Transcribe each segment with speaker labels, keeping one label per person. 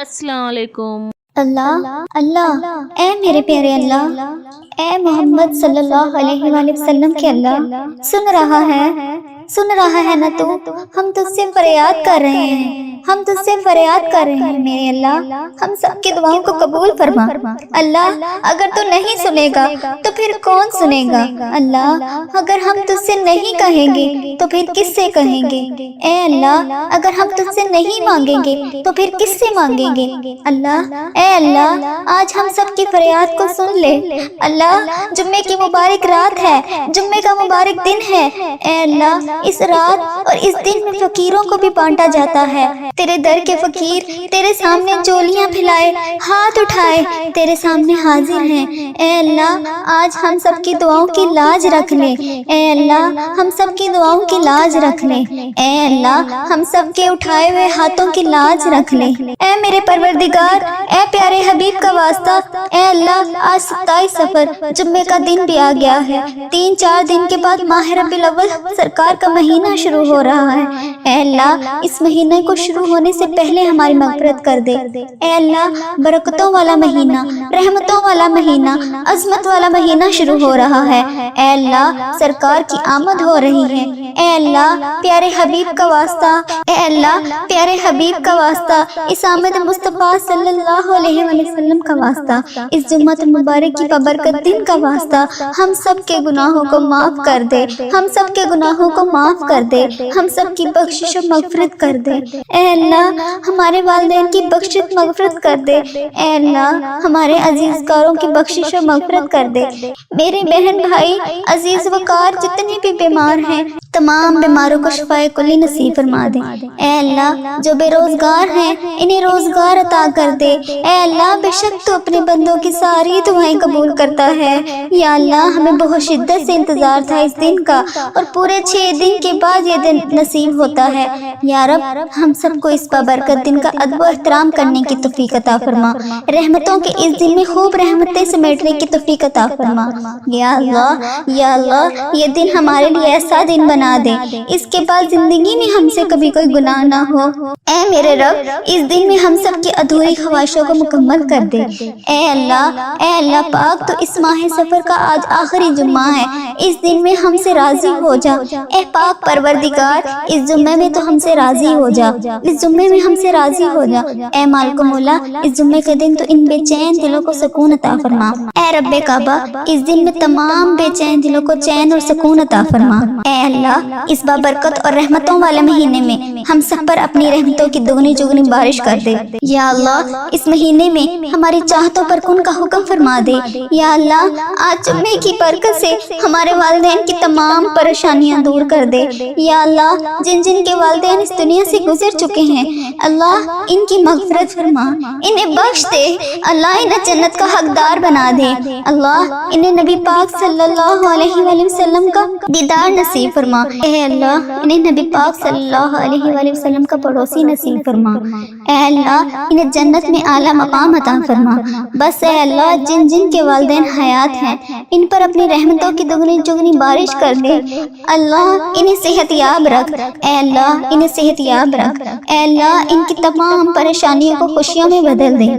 Speaker 1: السلام علیکم۔
Speaker 2: اللہ اللہ اے میرے پیارے اللہ، اے محمد صلی اللہ علیہ وآلہ وسلم کے اللہ، سن رہا ہے نا تو؟ ہم تجھ سے فریاد کر رہے ہیں میرے اللہ، ہم سب کی دعاؤں کو قبول فرما۔ اللہ اگر تو نہیں سنے گا تو پھر کون سنے گا؟ اللہ اگر ہم تجھ سے نہیں کہیں گے تو پھر کس سے کہیں گے؟ اے اللہ اگر ہم تجھ سے نہیں مانگیں گے تو پھر کس سے مانگیں گے؟ اللہ اے اللہ آج ہم سب کی فریاد کو سن لے۔ اللہ جمعے کی مبارک رات ہے، جمعے کا مبارک دن ہے۔ اے اللہ اس رات اور اس دن میں فقیروں کو بھی بانٹا جاتا ہے۔ تیرے در کے فقیر تیرے سامنے جولیاں پھیلائے، ہاتھ اٹھائے تیرے سامنے حاضر ہیں۔ اے اللہ آج ہم سب کی دعاؤں کی لاج رکھ لے۔ اے اللہ ہم سب کی دعاؤں کی لاج رکھ لے۔ اے اللہ ہم سب کے اٹھائے ہوئے ہاتھوں کی لاج رکھ لے۔ اے میرے پروردگار، اے پیارے حبیب کا واسطہ، اے اللہ آج 27 صفر جمعے کا دن بھی آ گیا ہے۔ 3-4 دن کے بعد ماہ ربیع الاول سرکار کا مہینہ شروع ہو رہا ہے۔ اے اللہ اس مہینے کو شروع ہونے سے پہلے ہماری مغفرت کر دے۔ اے اللہ برکتوں والا مہینہ، رحمتوں والا مہینہ، عظمت والا مہینہ شروع ہو رہا ہے۔ اے اللہ سرکار کی آمد ہو رہی ہے۔ اے اللہ پیارے حبیب کا واسطہ، اے اللہ پیارے حبیب کا واسطہ، اس آمد مصطفیٰ صلی اللہ علیہ وسلم کا واسطہ، اس جمعۃ المبارک کی بابرکت دن کا واسطہ، ہم سب کے گناہوں کو معاف کر دے، ہم سب کے گناہوں کو معاف کر دے، ہم سب کی بخشش و مغفرت کر دے۔ اے اللہ ہمارے والدین کی بخشش مغفرت کر دے۔ اے اللہ ہمارے عزیز کاروں کی بخشش و مغفرت کر دے۔ میرے بہن بھائی عزیز وقار جتنے بھی بیمار ہیں، تمام بیماروں کو شفائے کلی نصیب فرما دے۔ اے اللہ جو بے روزگار ہیں انہیں روزگار عطا کر دے۔ اے اللہ بے شک تو اپنے بندوں کی ساری دعائیں قبول کرتا ہے۔ یا اللہ ہمیں بہت شدت سے انتظار تھا اس دن کا، اور پورے 6 دن کے بعد یہ دن نصیب ہوتا ہے۔ یا رب ہم سب کو اس بابرکت دن کا ادب و احترام کرنے کی توفیق عطا فرما۔ رحمتوں کے اس دن میں خوب رحمتیں سمیٹنے کی توفیق عطا فرما۔ یا اللہ یہ دن ہمارے لیے ایسا دن بنا دے اس کے بعد زندگی میں ہم سے کبھی کوئی گناہ نہ ہو۔ اے میرے رب اس دن میں ہم سب کی ادھوری خواہشوں کو مکمل کر دے۔ اے اللہ پاک تو اس ماہ سفر کا آج آخری جمعہ ہے، اس دن میں ہم سے راضی ہو جا۔ اے پاک پروردگار اس جمعے میں تو ہم سے راضی ہو جا، اس جمعے میں ہم سے راضی ہو جا۔ اے مالک و مولا اس جمعے کے دن تو ان بے چین دلوں کو سکون عطا فرما۔ اے رب کعبہ اس دن میں تمام بے چین دلوں کو چین اور سکون عطا فرما۔ اے اللہ اس بابرکت اور رحمتوں والے مہینے میں ہم سب پر اپنی رحمتوں کی دگنی چگنی بارش کر دے۔ یا اللہ اس مہینے میں ہماری چاہتوں پر کن کا حکم فرما دے۔ یا اللہ آج جمعے کی برکت سے ہمارے والدین کی تمام پریشانیاں دور کر دے۔ یا اللہ جن جن کے والدین اس دنیا سے گزر چکے ہیں اللہ ان کی مغفرت فرما، انہیں بخش دے۔ اللہ انہیں جنت کا حقدار بنا دے۔ اللہ انہیں نبی پاک صلی اللہ علیہ وآلہ وسلم کا دیدار نصیب فرما۔ اے اللہ انہیں نبی پاک صلی اللہ علیہ وآلہ وسلم کا پڑوسی نصیب فرما۔ اے اللہ انہیں جنت میں اعلیٰ مقام عطا فرما۔ بس اے اللہ جن جن کے والدین حیات ہیں ان پر اپنی رحمتوں کی دگنی چگنی بارش کر دے۔ اللہ انہیں صحت یاب رکھ۔ اے اللہ انہیں صحت یاب رکھ۔ اے اللہ ان کی تمام پریشانیوں کو خوشیوں میں بدل دے۔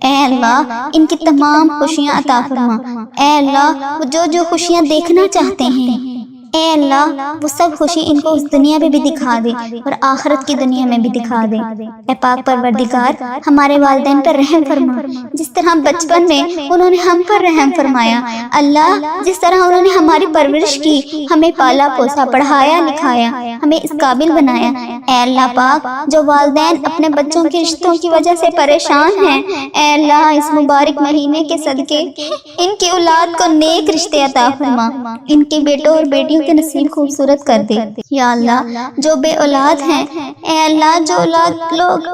Speaker 2: اے اللہ ان کی تمام خوشیاں عطا فرما۔ اے اللہ وہ جو خوشیاں دیکھنا چاہتے ہیں اے اللہ وہ سب خوشی ان کو اس دنیا میں بھی دکھا دے اور آخرت کی دنیا میں بھی دکھا دے۔ اے پاک پروردگار ہمارے والدین پر رحم فرما، جس طرح بچپن میں انہوں نے ہم پر رحم فرمایا۔ اللہ جس طرح انہوں نے ہماری پرورش کی، ہمیں پالا پوسا، پڑھایا لکھایا، ہمیں اس قابل بنایا۔ اے اللہ پاک جو والدین اپنے بچوں کے رشتوں کی وجہ سے پریشان ہیں اے اللہ اس مبارک مہینے کے صدقے ان کی اولاد کو نیک رشتے عطا فرما، ان کے بیٹوں اور بیٹیوں کے نصیب خوبصورت کر دے۔ یا اللہ جو بے اولاد ہیں اے اللہ جو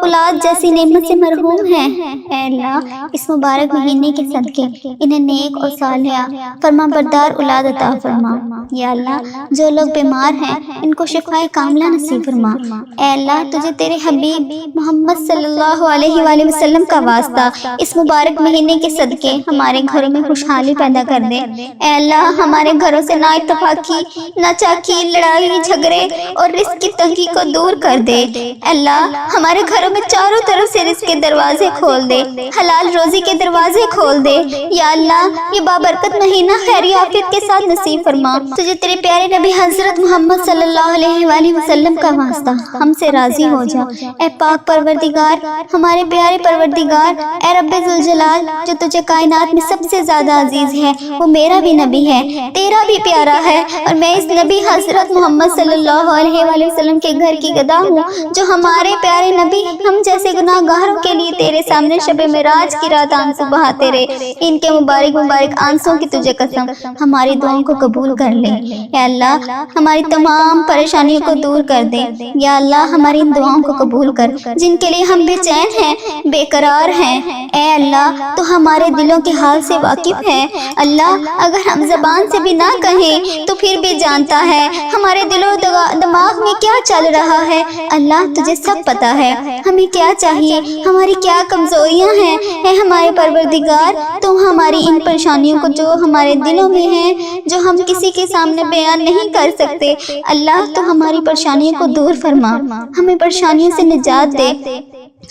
Speaker 2: اولاد جیسی نعمت سے محروم ہیں اے اللہ اس مبارک مہینے کے صدقے انہیں نیک اور صالحہ فرما بردار اولاد عطا فرما۔ یا اللہ جو لوگ بیمار ہیں ان کو شفائے کاملہ نصیب فرما۔ اے اللہ تجھے تیرے حبیب محمد صلی اللہ علیہ وآلہ وسلم کا واسطہ اس مبارک مہینے کے صدقے ہمارے گھروں میں خوشحالی پیدا کر دے۔ اے اللہ ہمارے گھروں سے نا اتفاقی، نا چاکی، لڑائی جھگڑے झगड़े और रिस्क की तंगी को दूर कर दे। अल्लाह हमारे घरों में चारों तरफ से रिस्क के दरवाजे खोल दे, हलाल रोजी के दरवाजे खोल दे। या अल्लाह ये बाबरकत महीना खैर आफियत के साथ नसीब फरमा। तुझे तेरे प्यारे नबी हजरत मोहम्मद सल्लल्लाहु अलैहि वसल्लम का वास्ता हमसे राजी हो जा। ए पाक परवरदिगार, हमारे प्यारे परवरदिगार, ए रब्बे जुल जलाल, जो तुझे कायनात में सबसे ज्यादा अजीज है वो मेरा भी नबी है, तेरा भी प्यारा है, और मैं इस नबी हजरत मोहम्मद सल्लल्लाहु अलैहि वसल्लम के घर की गदा हूँ। जो हमारे प्यारे नबी हम जैसे गुनाहगारों के लिए तेरे सामने शबे मेराज की रात आंसू बहाते रहे। इनके मुबारक मुबारक आंसुओं की तुझे कसम हमारी दुआओं को कबूल कर ले। या अल्लाह हमारी तमाम परेशानियों को दूर कर दे। या अल्लाह हमारी इन दुआओं को कबूल कर, जिनके लिए हम बेचैन हैं, बेकरार हैं। ए अल्लाह तो हमारे दिलों के हाल से वाकिफ है। अल्लाह अगर हम जबान से भी ना कहें तो फिर भी जानता है हमारे दिलों दिमाग में क्या चल रहा है। अल्लाह तुझे सब पता है हमें क्या चाहिए, हमारी क्या कमजोरियां हैं। है हमारे परवरदिगार, तुम हमारी इन परेशानियों को जो हमारे दिलों में है, जो हम किसी के सामने बयान नहीं कर सकते, अल्लाह तो हमारी परेशानियों को दूर फरमा, हमें परेशानियों से निजात दे,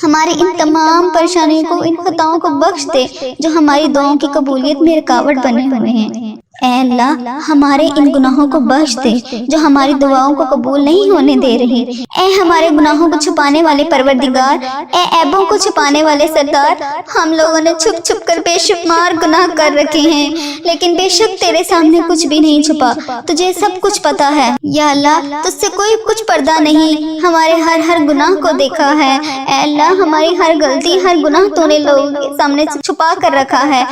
Speaker 2: हमारी इन तमाम परेशानियों को, इन खताओं को बख्श दे जो हमारी दुआओं की कबूलियत में रुकावट बने हुए हैं। ऐ अल्लाह हमारे इन गुनाहों को बख्श दे जो हमारी दुआओं को कबूल नहीं होने दे रही। ऐ हमारे गुनाहों को छुपाने वाले परवरदिगार, ऐ ऐबों को छुपाने वाले सरदार, हम लोगों ने छुप छुप कर बेशुमार गुनाह कर रखे हैं, लेकिन बेशक तेरे सामने कुछ भी नहीं छुपा, तुझे सब कुछ पता है। या अल्लाह तुझसे कोई कुछ पर्दा नहीं, हमारे हर गुनाह को देखा है। ऐ अल्लाह हमारी हर गलती, हर गुनाह तूने लोगों के सामने छुपा कर रखा है।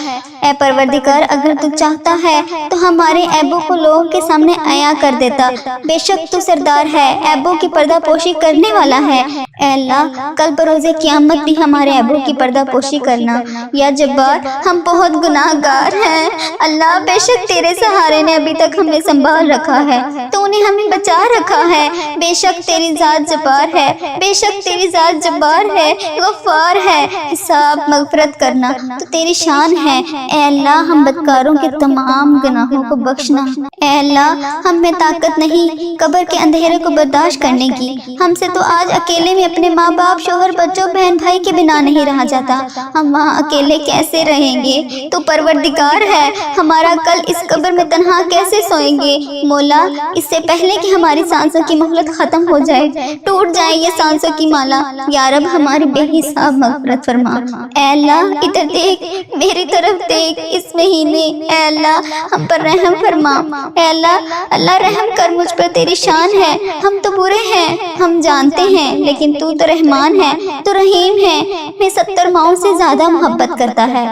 Speaker 2: ऐ परवरदिगार अगर तू चाहता है तो हमारे ऐबों को लोगों के सामने आया कर देता। बेशक तू सरदार है, ऐबों की पर्दा पोशी करने वाला है। ऐ अल्लाह कल बरोज़े क़यामत भी हमारे ऐबों की पर्दा पोशी करना। या जब्बार हम बहुत गुनाहगार हैं। अल्लाह बेशक तेरे सहारे ने अभी तक हमें संभाल रखा है, तूने हमें बचा रखा है। बेशक तेरी जात जब्बार है, बेशक तेरी जात जब्बार है, गफ्फार है, हिसाब मगफरत करना तो तेरी शान है। ऐ अल्लाह हम बदकारों के तमाम गुनाहों को बख्शना। ऐ अल्लाह हम में ताकत नहीं कब्र के अंधेरे को बर्दाश्त करने की, हमसे तो आज अकेले में अपने माँ बाप, शोहर, बच्चों, बहन भाई के बिना नहीं रहा जाता। हम वहाँ अकेले कैसे रहेंगे? तो परवरदिगार है, हमारा कल इस कब्र में तन्हा कैसे सोएंगे? मौला इससे पहले कि हमारी सांसों की मोहलत खत्म हो जाए, टूट जाए ये सांसों की माला, या रब हमारी बेहिसाब मग़फ़िरत फरमा। ऐ अल्लाह इधर देख, मेरी तरफ देख, इस महीने ऐ अल्लाह हम पर रहम फरमा। ऐ अल्लाह रहम कर, मुझ पर तेरी शान है। हम तो बुरे हैं, हम जानते हैं, लेकिन तू तो रहमान है, तो रहीम है, मैं 70 माओं से ज्यादा मोहब्बत करता है।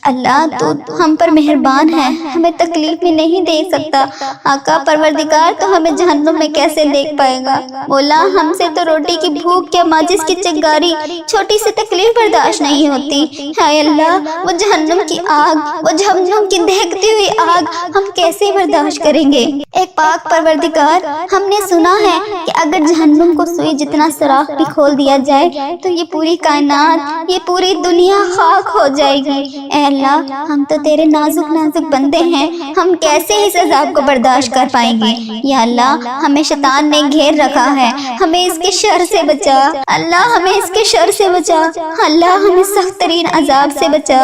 Speaker 2: अल्लाह तू हम पर मेहरबान है, हमें तकलीफ में नहीं दे सकता। आका परवरदिगार तो हमें जहन्नुम में कैसे देख पाएगा? मौला हमसे तो रोटी की भूख या माचिस की चिंगारी, छोटी सी तकलीफ बर्दाश्त नहीं होती। हाय अल्लाह वो जहन्नुम की आग, वो जहन्नुम की दहकती हुई आग हम कैसे बर्दाश्त करेंगे? एक पाक परवरदिगार हमने सुना है कि अगर जहन्नुम को सुई जितना सुराख भी खोल दिया जाए तो ये पूरी कायनात, ये पूरी दुनिया खाक हो जाएगी। ऐ अल्लाह हम तो तेरे नाजुक नाजुक बंदे हैं, हम कैसे इस अजाब को बर्दाश्त कर पाएंगे? या अल्लाह हमें शैतान ने घेर रखा है, हमें इसके शर से बचा। अल्लाह हमें इसके शर से बचा। अल्लाह हमें सख्त तरीन अजाब से बचा।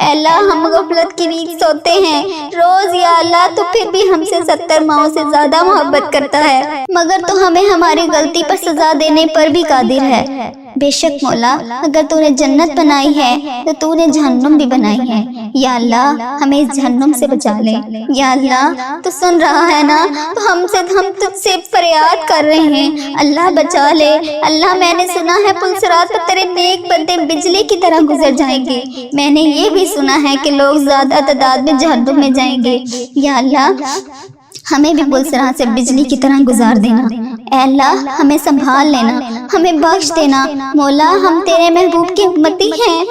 Speaker 2: अल्लाह हम गफलत की नींद सोते हैं रोज, या अल्लाह तो फिर भी हमसे 70 माओं से ज्यादा मोहब्बत करता है, मगर तो हमें हमारी गलती पर सजा देने पर भी कादिर है। बेशक मौला अगर तूने जन्नत बनाई है तो तूने जहन्नुम भी बनाई है। या अल्लाह हमें इस जहन्नुम से बचा ले। या अल्लाह तू सुन रहा है ना, तो हम तुझसे फरियाद कर रहे हैं, अल्लाह बचा ले। अल्लाह मैंने सुना है पुलसरात पर तेरे नेक बंदे बिजली की तरह गुजर जाएंगे। मैंने ये भी सुना है कि लोग ज्यादा तादाद में जहन्नुम में जाएंगे। या अल्लाह हमें भी पुलसरात से बिजली की तरह गुजार देना। ऐ अल्लाह हमें संभाल लेना, हमें बख्श देना। मौला हम तेरे महबूब की उम्मती हैं,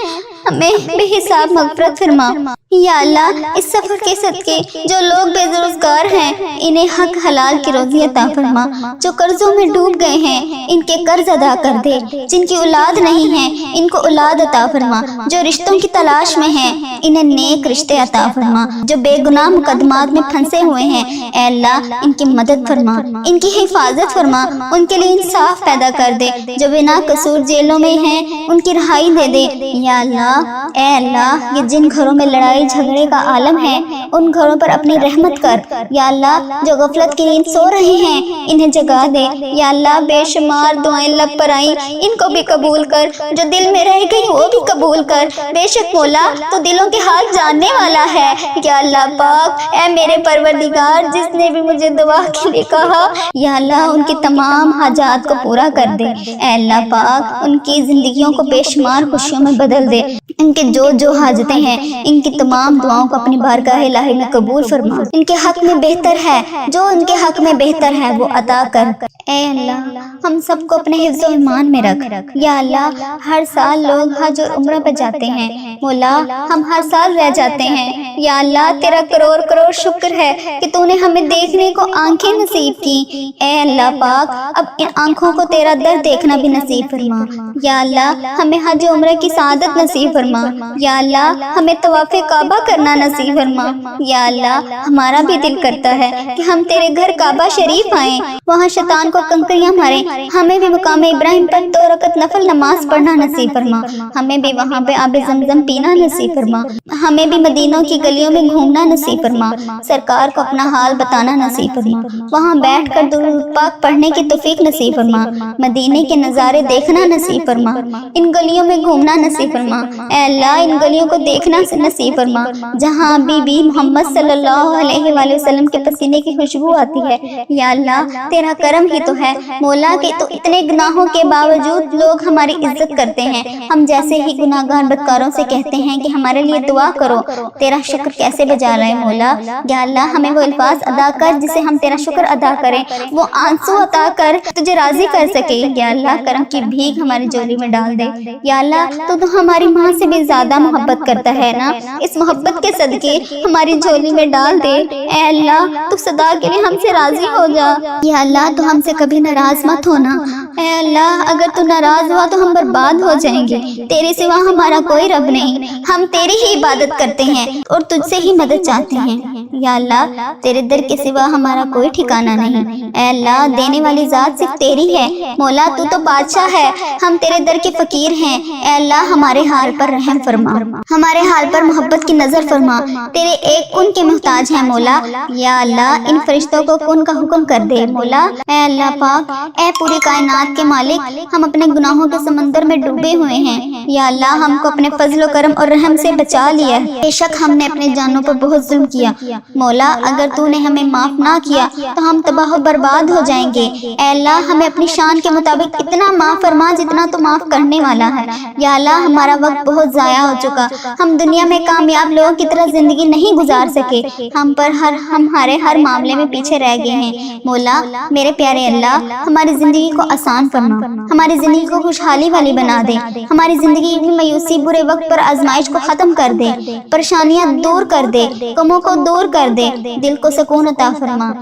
Speaker 2: हमें बेहिसाब मग़फ़िरत फरमा। या अल्लाह, इस सफ़र के सदके जो लोग बेरोज़गार हैं इन्हें हक हलाल की रोज़ी अता फरमा। जो कर्ज़ों में डूब गए हैं इनके कर्ज अदा कर दे। जिनकी औलाद नहीं है इनको औलाद अता फरमा। जो रिश्तों की तलाश में हैं इन्हें नेक रिश्ते अता फरमा। जो बेगुनाह मुकदमात में फंसे हुए हैं ऐ अल्लाह इनकी मदद फरमा, इनकी हिफाजत फरमा, उनके लिए इंसाफ पैदा कर दे। जो बिना कसूर जेलों में हैं उनकी रहाई दे दे। या अल्लाह, ए अल्लाह, ये जिन घरों में लड़ाई झगड़े का आलम है उन घरों पर अपनी रहमत कर। या अल्लाह, जो गफलत की नींद सो रहे हैं इन्हें जगा दे। या अल्लाह, बेशुमार दुआएं लब पर आई इनको भी कबूल कर। जो दिल में रह गई वो भी कबूल कर। बेशक मौला तो दिलों के हाल जानने वाला है। या अल्लाह पाक, ए मेरे परवरदिगार, जिसने भी मुझे दुआ के लिए कहा या अल्लाह उनकी तमाम हाजात को पूरा कर दे। ए अल्लाह पाक, उनकी जिंदगियों को बेशुमार खुशियों में बदल दे। इनके जो हाजतें हैं इनकी तमाम दुआओं को अपनी बारगाह इलाही में कबूल फरमा। इनके हक में बेहतर है, जो इनके हक में बेहतर है वो अता कर। ए अल्लाह, हम सबको अपने हिफ्ज़ ईमान में रख। या अल्लाह, हर साल लोग हज और उम्रा पर जाते हैं। मौला, हम हर साल रह जाते हैं। या अल्लाह, तेरा करोड़ करोड़ शुक्र है कि तूने हमें देखने को आंखें नसीब की। ए अल्लाह पाक, अब इन आंखों को तेरा दर देखना भी नसीब फरमा। या अल्लाह, हमें हज उम्रा की सादत नसीब फरमा। या अल्लाह, हमें तवाफ़े काबा करना नसीब फरमा। या अल्लाह, हमारा भी दिल करता है कि हम तेरे घर काबा शरीफ आएं, वहाँ शैतान को कंकरियां मारें। हमें भी मुकाम इब्राहिम पर 2 रकत नफल नमाज पढ़ना नसीब फरमा। हमें भी वहाँ पे आबे ज़मज़म पीना नसीब फरमा। हमें भी मदीनों की गलियों में घूमना नसीब फरमा। सरकार को अपना हाल बताना नसीब फरमा। वहाँ बैठ कर दुरूद पाक पढ़ने की तौफीक नसीब फरमा। मदीने के नज़ारे देखना नसीब फरमा। इन गलियों में घूमना नसीब फरमा। ऐ अल्लाह, इन गलियों को देखना नसीब फरमा जहाँ बीबी मोहम्मद सल्लल्लाहु अलैहि वसल्लम के पसीने की खुशबू आती है। या अल्लाह, तेरा करम ही तो है मौला कि तो इतने गुनाहों के बावजूद लोग हमारी इज्जत करते हैं। हम जैसे ही गुनाहगार बदकारों से कहते हैं कि हमारे लिए दुआ करो, तेरा शुक्र कैसे बजा रहे मौला। या अल्लाह, हमें वो अल्फाज अदा कर जिसे हम तेरा शुक्र अदा करें, वो आंसू अता कर तुझे राजी कर सके। या अल्लाह, करम की भीख हमारी झोली में डाल दे। या अल्लाह, तो हमारी माँ से भी ज्यादा मोहब्बत करता है ना, इस मोहब्बत के सदके हमारी झोली में डाल दे। ऐ अल्लाह, तू सदा के लिए हमसे राजी हो जा। या अल्लाह, तो हमसे कभी नाराज मत होना। ऐ अल्लाह, अगर तू नाराज हुआ तो हम बर्बाद हो जाएंगे। तेरे सिवा हमारा कोई रब नहीं, हम तेरी ही इबादत करते हैं और तुझसे ही मदद चाहते हैं। या अल्लाह, तेरे दर के सिवा हमारा कोई ठिकाना नहीं। ऐ अल्लाह, देने वाली जात सिर्फ तेरी है मौला, तू तो बादशाह है, हम तेरे दर के फकीर हैं। ऐ अल्लाह, हमारे हाल पर रहम फरमा, हमारे हाल पर मोहब्बत की नजर फरमा। तेरे एक कुन के मुहताज हैं मौला। या अल्लाह, इन फरिश्तों को कुन का हुक्म कर दे मौला। ऐ अल्लाह पाक, ऐ पूरी कायनात के मालिक, हम अपने गुनाहों के समंदर में डूबे हुए हैं। या अल्लाह, हमको अपने फजल करम और रहम से बचा लिया। बेशक हमने अपने जानों पर बहुत जुल्म किया मौला, अगर तूने हमें माफ ना किया तो हम तबाह बर्बाद हो जाएंगे। ऐ अल्लाह, हमें अपनी शान के मुताबिक इतना माफ फरमा जितना तो माफ करने वाला है। या अल्लाह, हमारा वक्त बहुत जाया हो चुका, हम दुनिया में कामयाब लोगों की तरह जिंदगी नहीं गुजार सके, हमारे हर मामले में पीछे रह गए हैं मौला। मेरे प्यारे अल्लाह, हमारी जिंदगी को आसान फरमा, हमारी जिंदगी को खुशहाली वाली बना दे। हमारी जिंदगी में मायूसी, बुरे वक्त पर आजमाइश को खत्म कर दे, परेशानियां दूर कर दे, गमों को दूर कर दे, दिल को सुकून अता फरमा।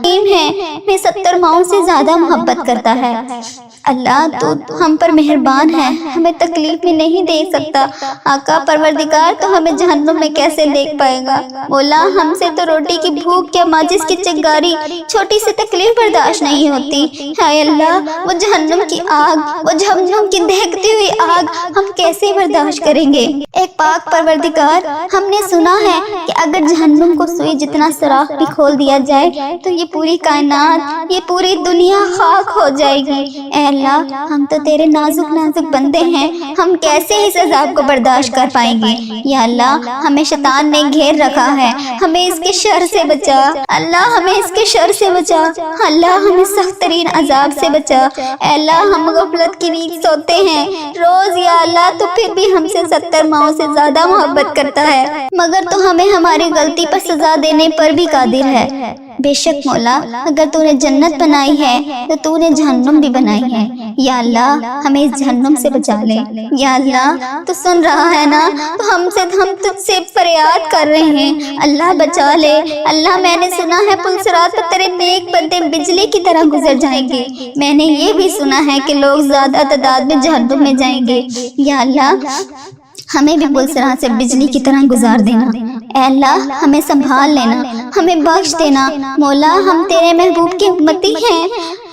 Speaker 2: मैं 70 माओं से ज्यादा मोहब्बत करता है। अल्लाह, तू हम पर मेहरबान है, हमें तकलीफ में नहीं दे सकता। आका परवरदिगार, तो हमें जहन्नुम में कैसे देख पाएगा मौला। हमसे तो रोटी की भूख क्या माचिस की चिंगारी, छोटी सी तकलीफ बर्दाश्त नहीं होती। हाय अल्लाह, वो जहन्नुम की आग, वो जहन्नुम की दहकती हुई आग हम कैसे बर्दाश्त करेंगे। एक पाक परवरदिगार, हमने सुना है कि अगर जहन्नुम को सुई जितना सुराख भी खोल दिया जाए तो ये पूरी कायनात, ये पूरी दुनिया खाक हो जाएगी। ऐ अल्लाह, हम तो तेरे नाजुक नाजुक बंदे हैं, हम कैसे इस अजाब को बर्दाश्त कर पाएंगे। या अल्लाह, हमें शैतान ने घेर रखा है, हमें इसके शर से बचा। अल्लाह, हमें इसके शर से बचा। अल्लाह, हमें सख्त तरीन अजाब से बचा। अल्लाह, हम गफलत की नींद सोते हैं रोज। या अल्लाह, तो फिर भी हमसे 70 माओं से ज्यादा मोहब्बत करता है, मगर तो हमें हमारी गलती पर सजा देने पर भी कादिर है। بے شک مولا اگر تو نے جنت بنائی ہے تو تو نے جہنم بھی بنائی ہے، یا اللہ ہمیں اس جہنم سے بچا لے۔ یا اللہ تو سن رہا ہے نا، تو ہم تجھ سے فریاد کر رہے ہیں، اللہ بچا لے۔ اللہ میں نے سنا ہے پل صراط پر تیرے نیک بندے بجلی کی طرح گزر جائیں گے، میں نے یہ بھی سنا ہے کہ لوگ زیادہ تعداد میں جہنم میں جائیں گے، یا اللہ ہمیں بھی پل صراط سے بجلی کی طرح گزار دینا۔ اے اللہ ہمیں سنبھال لینا، ہمیں بخش دینا۔ مولا ہم تیرے محبوب کی امتی ہیں،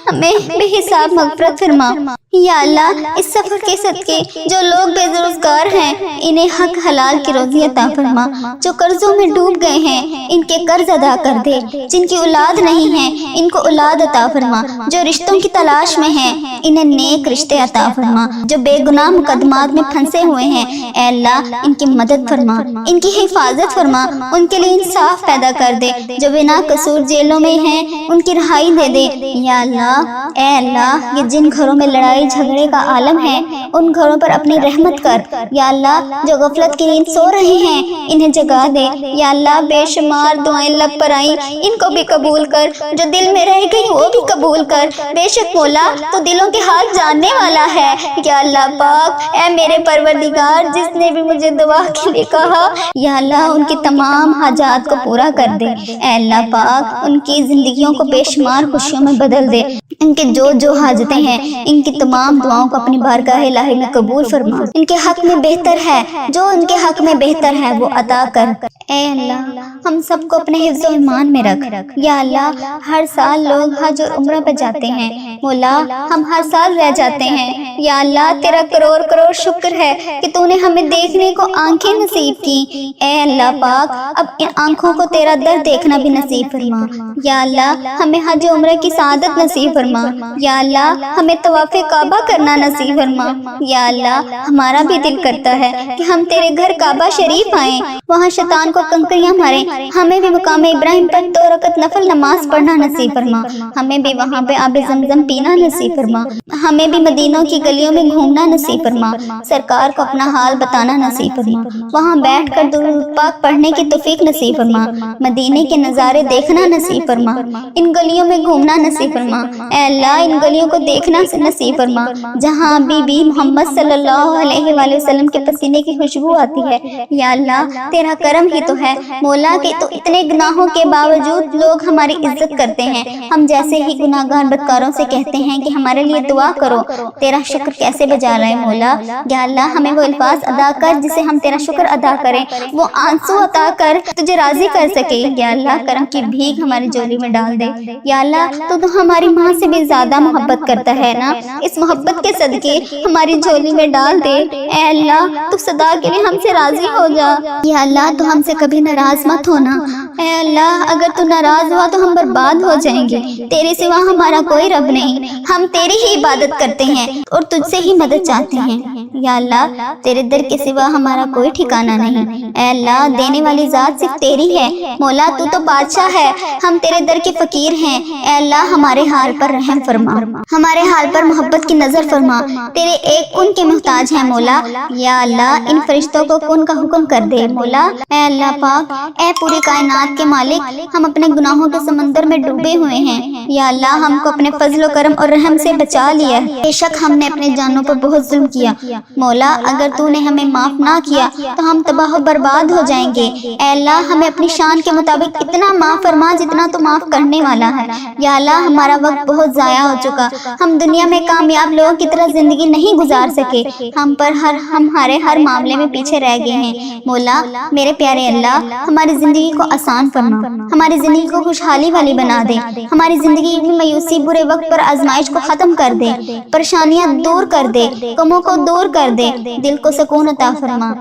Speaker 2: ہمیں بے حساب مغفرت فرما۔ یا اللہ اس سفر کے صدقے جو لوگ بے روزگار ہیں انہیں حق حلال کی روزی عطا فرما، جو قرضوں میں ڈوب گئے ہیں ان کے قرض ادا کر دے، جن کی اولاد نہیں ہے ان کو اولاد عطا فرما، جو رشتوں کی تلاش میں ہیں انہیں نیک رشتے عطا فرما، جو بے گناہ مقدمات میں پھنسے ہوئے ہیں اے اللہ ان کی مدد فرما، ان کی حفاظت فرما، ان کے لیے انصاف پیدا کر دے، جو بنا قصور جیلوں میں ہیں ان کی رہائی دے دے۔ یا اللہ اے اللہ یہ جن گھروں میں لڑائی جھگڑے کا عالم ہے ان گھروں پر اپنی رحمت کر۔ یا اللہ جو غفلت کی نیند سو رہے ہیں انہیں جگا دے۔ یا اللہ بے شمار دعائیں لب پر آئیں ان کو بھی قبول کر، جو دل میں رہ گئی وہ بھی قبول کر۔ بے شک مولا تو دلوں کے حال جاننے والا ہے۔ یا اللہ پاک اے میرے پروردگار جس نے بھی مجھے دعا کے لیے کہا یا اللہ ان کی تمام حاجات کو پورا کر دے۔ اے اللہ پاک ان کی زندگیوں کو بے شمار خوشیوں میں بدل دے، ان کے جو حاجتیں ہیں ان کی تمام دعاؤں کو اپنی بارگاہ الہی میں قبول فرما، ان کے حق میں بہتر ہے جو ان کے حق میں بہتر ہے وہ عطا کر۔ اے اللہ ہم سب کو اپنے حفظ و ایمان میں رکھ۔ یا اللہ ہر سال لوگ حج اور عمرہ پہ جاتے ہیں، مولا ہم ہر سال رہ جاتے ہیں، یا اللہ تیرا کروڑ کروڑ شکر ہے کہ تو نے ہمیں دیکھنے کو آنکھیں نصیب کی۔ اے اللہ پاک اب ان آنکھوں کو تیرا در دیکھنا بھی نصیب فرما۔ یا اللہ ہمیں حج عمرہ کی سعادت نصیب فرما۔ یا اللہ ہمیں طواف کعبہ کرنا نصیب فرما۔ یا اللہ ہمارا بھی دل کرتا ہے کہ ہم تیرے گھر کعبہ شریف آئیں، وہاں شیطان کو کنکریاں ماریں، ہمیں بھی مقام ابراہیم پر 2 رکعت نفل نماز پڑھنا نصیب فرما، ہمیں بھی وہاں پہ آب زمزم پینا نصیب فرما، ہمیں بھی مدینوں کی گلیوں میں گھومنا نصیب فرما، سرکار کو اپنا حال بتانا نصیب فرما، وہاں بیٹھ کر درود پاک پڑھنے کی توفیق نصیب فرما، مدینے کے نظارے دیکھنا نصیب فرما، ان گلیوں میں گھومنا نصیب فرما۔ اے اللہ ان گلیوں کو دیکھنا نصیب فرما جہاں بی بی محمد صلی اللہ علیہ وآلہ وسلم کے پسینے کی خوشبو آتی ہے۔ یا اللہ تیرا کرم ہی تو ہے مولا کہ تو اتنے گناہوں کے باوجود لوگ ہماری عزت کرتے ہیں، ہم جیسے ہی گناہگار بدکاروں سے کہتے ہیں کہ ہمارے لیے دعا کرو، تیرا شکر کیسے بجا رہے مولا۔ یا اللہ ہمیں وہ الفاظ ادا کر جسے ہم تیرا شکر ادا کریں، وہ آنسو عطا کر تجھے راضی کر سکے۔ یا اللہ کرم کی بھیک ہماری جولی میں ڈال دے۔ یا اللہ تو ہماری ماں سے بھی زیادہ محبت کرتا ہے نا، اس محبت کے صدقے ہماری جھولی میں ڈال دے۔ اے اللہ تو صدا کے لیے ہم سے راضی ہو جا۔ یا اللہ تو ہم سے کبھی ناراض مت ہونا۔ اے اللہ اگر تو ناراض ہوا تو ہم برباد ہو جائیں گے، تیرے سوا ہمارا کوئی رب نہیں، ہم تیری ہی عبادت کرتے ہیں اور تجھ سے ہی مدد چاہتے ہیں۔ یا اللہ تیرے در کے سوا ہمارا کوئی ٹھکانہ نہیں۔ اے اللہ دینے والی ذات صرف تیری ہے مولا، تو بادشاہ ہے، ہم تیرے در کے فقیر ہیں۔ اے اللہ ہمارے حال پر رحم فرما، ہمارے حال پر محبت کی نظر فرما، تیرے ایک کن کے محتاج ہیں مولا۔ یا اللہ ان فرشتوں کو کن کا حکم کر دے مولا۔ اے اللہ پاک اے پوری کائنات کے مالک ہم اپنے گناہوں کے سمندر میں ڈوبے ہوئے ہیں، یا اللہ ہم کو اپنے فضل و کرم اور رحم سے بچا لیا۔ بے شک ہم نے اپنے جانوں پر بہت ظلم کیا مولا، اگر تو نے ہمیں معاف نہ کیا تو ہم تباہ و برباد ہو جائیں گے۔ اے اللہ ہمیں اپنی شان کے مطابق اتنا معاف فرما جتنا تو معاف کرنے والا ہے۔ یا اللہ ہمارا وقت بہت ضائع ہو چکا، ہم دنیا میں کامیاب لوگوں کی طرح زندگی نہیں گزار سکے، ہمارے ہر معاملے میں پیچھے رہ گئے ہیں مولا۔ میرے پیارے اللہ ہماری زندگی کو آسان فرما، ہماری زندگی کو خوشحالی والی بنا دے، ہماری زندگی میں مایوسی برے وقت پر آزمائش کو ختم کر دے، پریشانیاں دور کر دے، غموں کو دور کر دے، دل کو سکون عطا فرما۔